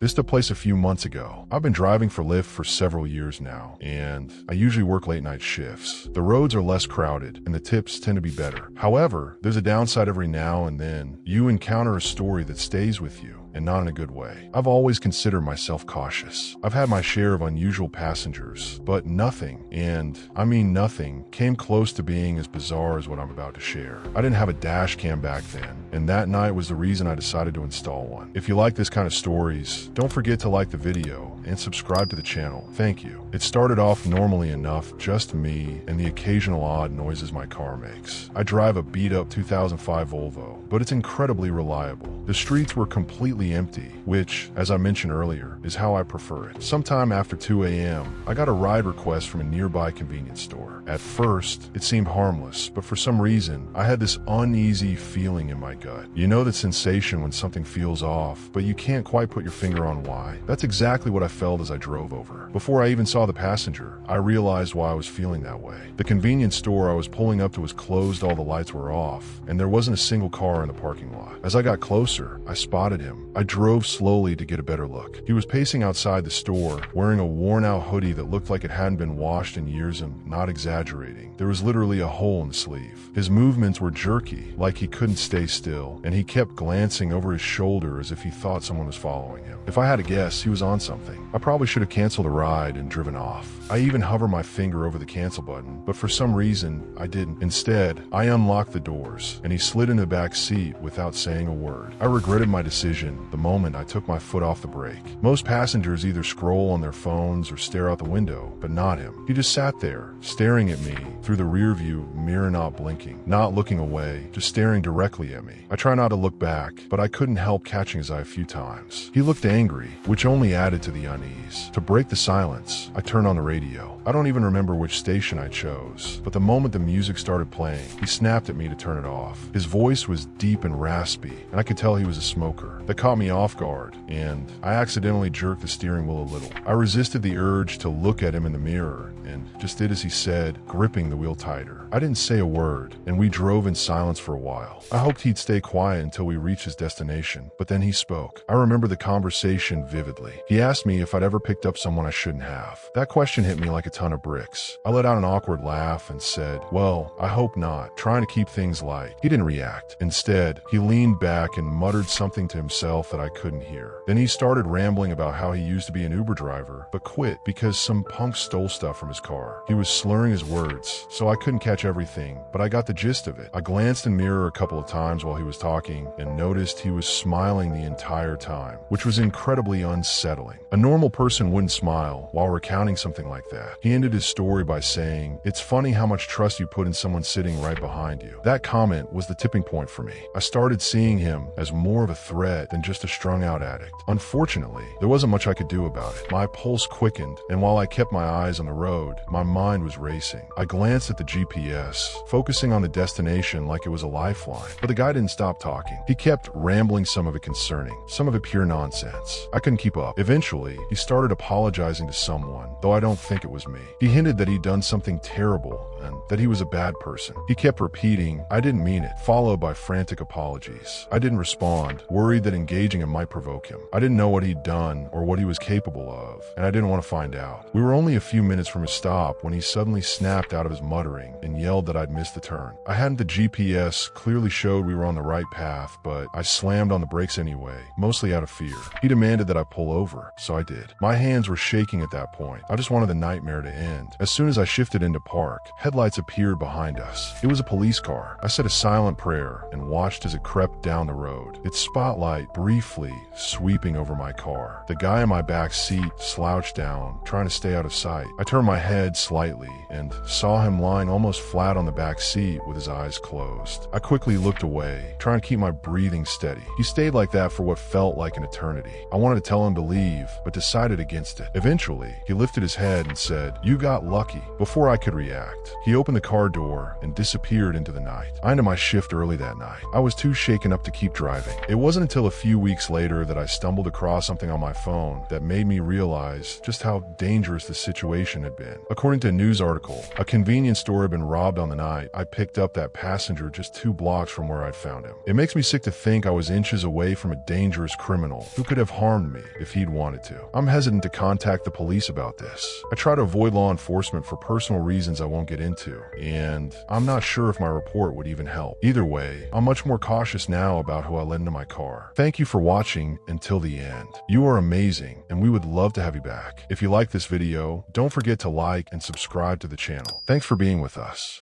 This took place a few months ago. I've been driving for Lyft for several years now, and I usually work late night shifts. The roads are less crowded, and the tips tend to be better. However, there's a downside every now and then. You encounter a story that stays with you, and not in a good way. I've always considered myself cautious. I've had my share of unusual passengers, but nothing, and I mean nothing, came close to being as bizarre as what I'm about to share. I didn't have a dash cam back then, and that night was the reason I decided to install one. If you like this kind of stories, don't forget to like the video and subscribe to the channel. Thank you. It started off normally enough, just me and the occasional odd noises my car makes. I drive a beat-up 2005 Volvo, but it's incredibly reliable. The streets were completely empty, which, as I mentioned earlier, is how I prefer it. Sometime after 2 a.m., I got a ride request from a nearby convenience store. At first, it seemed harmless, but for some reason, I had this uneasy feeling in my gut. You know that sensation when something feels off, but you can't quite put your finger on why. That's exactly what I felt as I drove over. Before I even saw the passenger, I realized why I was feeling that way. The convenience store I was pulling up to was closed, all the lights were off, and there wasn't a single car in the parking lot. As I got closer, I spotted him. I drove slowly to get a better look. He was pacing outside the store, wearing a worn-out hoodie that looked like it hadn't been washed in years, and not exaggerating, there was literally a hole in the sleeve. His movements were jerky, like he couldn't stay still, and he kept glancing over his shoulder as if he thought someone was following him. If I had to guess, he was on something. I probably should have canceled the ride and driven off. I even hovered my finger over the cancel button, but for some reason, I didn't. Instead, I unlocked the doors, and he slid into the back seat without saying a word. I regretted my decision the moment I took my foot off the brake. Most passengers either scroll on their phones or stare out the window, but not him. He just sat there, staring at me through the rear view mirror, not blinking, not looking away, just staring directly at me. I tried not to look back, but I couldn't help catching his eye a few times. He looked angry, which only added to the unease. To break the silence, I turned on the radio. I don't even remember which station I chose, but the moment the music started playing, he snapped at me to turn it off. His voice was deep and raspy, and I could tell he was a smoker. That caught me off guard, and I accidentally jerked the steering wheel a little. I resisted the urge to look at him in the mirror, and just did as he said, gripping the wheel tighter. I didn't say a word, and we drove in silence for a while. I hoped he'd stay quiet until we reached his destination, but then he spoke. I remember the conversation vividly. He asked me if I'd ever picked up someone I shouldn't have. That question hit me like a ton of bricks. I let out an awkward laugh and said, "Well, I hope not," trying to keep things light. He didn't react. Instead, he leaned back and muttered something to himself that I couldn't hear. Then he started rambling about how he used to be an Uber driver, but quit because some punk stole stuff from his car. He was slurring his words, so I couldn't catch everything, but I got the gist of it. I glanced in the mirror a couple of times while he was talking and noticed he was smiling the entire time, which was incredibly unsettling. A normal person wouldn't smile while recounting something like that. He ended his story by saying, "It's funny how much trust you put in someone sitting right behind you." That comment was the tipping point for me. I started seeing him as more of a threat than just a strung-out addict. Unfortunately, there wasn't much I could do about it. My pulse quickened, and while I kept my eyes on the road, my mind was racing. I glanced at the GPS, focusing on the destination like it was a lifeline, but the guy didn't stop talking. He kept rambling, some of it concerning, some of it pure nonsense. I couldn't keep up. Eventually, he started apologizing to someone, though I don't think it was me. He hinted that he'd done something terrible and that he was a bad person. He kept repeating, "I didn't mean it," followed by frantic apologies. I didn't respond, worried that engaging him might provoke him. I didn't know what he'd done or what he was capable of, and I didn't want to find out. We were only a few minutes from his stop when he suddenly snapped out of his muttering and yelled that I'd missed the turn. I hadn't. The GPS clearly showed we were on the right path, but I slammed on the brakes anyway, mostly out of fear. He demanded that I pull over, so I did. My hands were shaking at that point. I just wanted the nightmare to end. As soon as I shifted into park, headlights appeared behind us. It was a police car. I said a silent prayer and watched as it crept down the road, its spotlight briefly sweeping over my car. The guy in my back seat slouched down, trying to stay out of sight. I turned my head slightly and saw him lying almost flat on the back seat with his eyes closed. I quickly looked away, trying to keep my breathing steady. He stayed like that for what felt like an eternity. I wanted to tell him to leave, but decided against it. Eventually, he lifted his head and said, "You got lucky." Before I could react, He opened the car door and disappeared into the night. I ended my shift early that night. I was too shaken up to keep driving. It wasn't until a few weeks later that I stumbled across something on my phone that made me realize just how dangerous the situation had been. According to a news article, a convenience store had been robbed on the night I picked up that passenger just 2 blocks from where I'd found him. It makes me sick to think I was inches away from a dangerous criminal who could have harmed me if he'd wanted to. I'm hesitant to contact the police about this. I try to avoid law enforcement for personal reasons I won't get into, and I'm not sure if my report would even help. Either way, I'm much more cautious now about who I let into my car. Thank you for watching until the end. You are amazing, and we would love to have you back. If you like this video, don't forget to like and subscribe to the channel. Thanks for being with us.